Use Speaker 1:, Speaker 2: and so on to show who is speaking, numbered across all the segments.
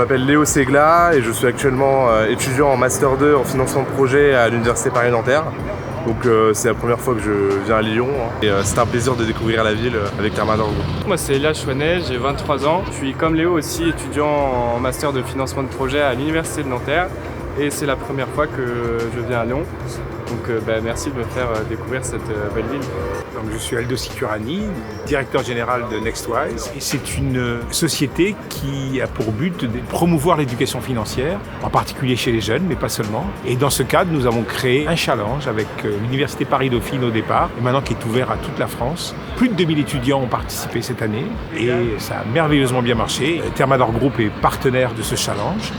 Speaker 1: m'appelle Léo Segla et je suis actuellement étudiant en Master 2 en financement de projet à l'Université Paris-Nanterre. Donc c'est la première fois que je viens à Lyon et c'est un plaisir de découvrir la ville avec Thermador Group.
Speaker 2: Moi c'est Elias Chouanet, j'ai 23 ans. Je suis comme Léo aussi étudiant en Master de financement de projet à l'Université de Nanterre et c'est la première fois que je viens à Lyon. Donc merci de me faire découvrir cette belle ville.
Speaker 3: Donc, je suis Aldo Sicurani, directeur général de Nextwise. Et c'est une société qui a pour but de promouvoir l'éducation financière, en particulier chez les jeunes, mais pas seulement. Et dans ce cadre, nous avons créé un challenge avec l'Université Paris-Dauphine au départ, et maintenant qui est ouvert à toute la France. Plus de 2000 étudiants ont participé cette année et ça a merveilleusement bien marché. Thermador Group est partenaire de ce challenge.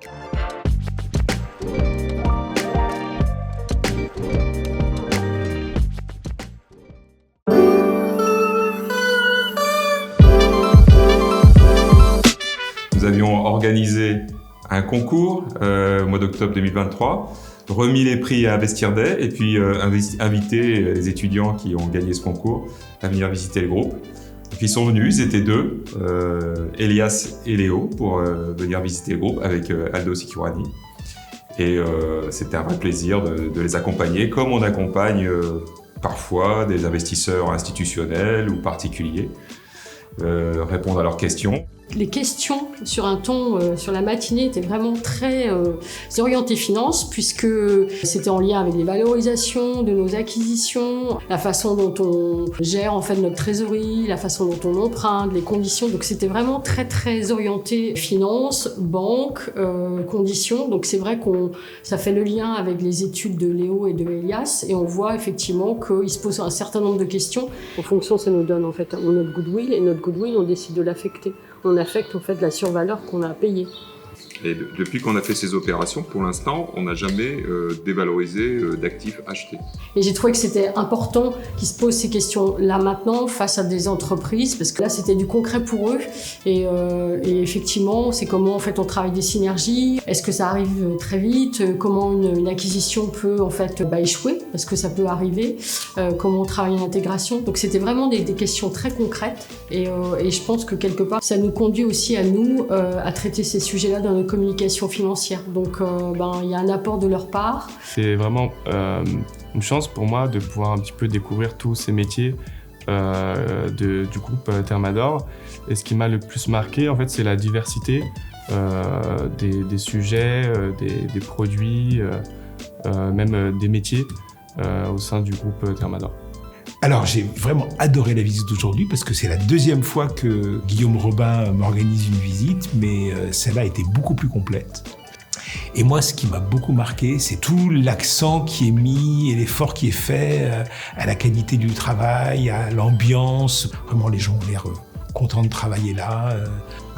Speaker 4: Nous avions organisé un concours au mois d'octobre 2023, remis les prix à Investir Day et puis invité les étudiants qui ont gagné ce concours à venir visiter le groupe. Donc, ils sont venus, ils étaient deux, Elias et Léo, pour venir visiter le groupe avec Aldo Sicurani. Et c'était un vrai plaisir de les accompagner, comme on accompagne parfois des investisseurs institutionnels ou particuliers, répondre à leurs questions.
Speaker 5: Les questions sur un ton, sur la matinée, étaient vraiment très orientées finance, puisque c'était en lien avec les valorisations de nos acquisitions, la façon dont on gère en fait notre trésorerie, la façon dont on emprunte, les conditions. Donc c'était vraiment très très orienté finance, banque, conditions. Donc c'est vrai ça fait le lien avec les études de Léo et de Elias, et on voit effectivement qu'ils se posent un certain nombre de questions. En fonction, ça nous donne en fait notre goodwill, et notre goodwill, on décide de l'affecter. On affecte en fait la survaleur qu'on a payée.
Speaker 6: Et depuis qu'on a fait ces opérations, pour l'instant, on n'a jamais dévalorisé d'actifs achetés.
Speaker 5: Et j'ai trouvé que c'était important qu'ils se posent ces questions-là maintenant face à des entreprises, parce que là, c'était du concret pour eux. Et effectivement, c'est comment en fait on travaille des synergies. Est-ce que ça arrive très vite? Comment une acquisition peut en fait échouer, parce que ça peut arriver. Comment on travaille une intégration. Donc c'était vraiment des questions très concrètes. Et je pense que quelque part, ça nous conduit aussi à nous à traiter ces sujets-là dans nos communication financière. Donc il y a un apport de leur part.
Speaker 2: C'est vraiment une chance pour moi de pouvoir un petit peu découvrir tous ces métiers du groupe Thermador. Et ce qui m'a le plus marqué, en fait, c'est la diversité des sujets, des produits, même des métiers au sein du groupe Thermador.
Speaker 3: Alors, j'ai vraiment adoré la visite d'aujourd'hui parce que c'est la deuxième fois que Guillaume Robin m'organise une visite, mais celle-là a été beaucoup plus complète. Et moi, ce qui m'a beaucoup marqué, c'est tout l'accent qui est mis et l'effort qui est fait à la qualité du travail, à l'ambiance. Vraiment, les gens ont l'air contents de travailler là.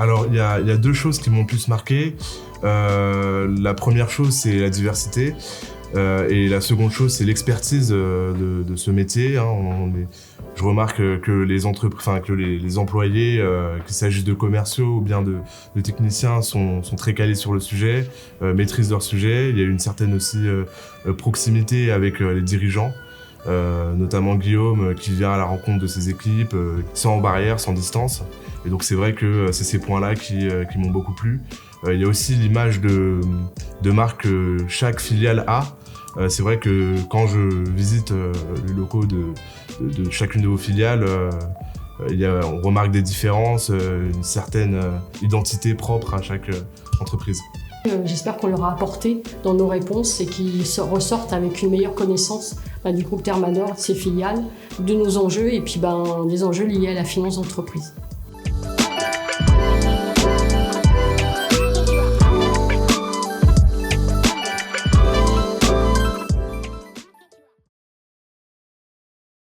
Speaker 1: Alors, il y a deux choses qui m'ont le plus marqué. La première chose, c'est la diversité. Et la seconde chose, c'est l'expertise de ce métier. Je remarque que les entreprises, que les employés, qu'il s'agisse de commerciaux ou bien de techniciens, sont très calés sur le sujet, maîtrisent leur sujet. Il y a une certaine aussi proximité avec les dirigeants, notamment Guillaume qui vient à la rencontre de ses équipes, sans barrière, sans distance. Et donc c'est vrai que c'est ces points-là qui m'ont beaucoup plu. Il y a aussi l'image de marque que chaque filiale a. C'est vrai que quand je visite les locaux de chacune de vos filiales, on remarque des différences, une certaine identité propre à chaque entreprise.
Speaker 5: J'espère qu'on leur a apporté dans nos réponses et qu'ils ressortent avec une meilleure connaissance du groupe Thermador, de ses filiales, de nos enjeux et puis des enjeux liés à la finance d'entreprise.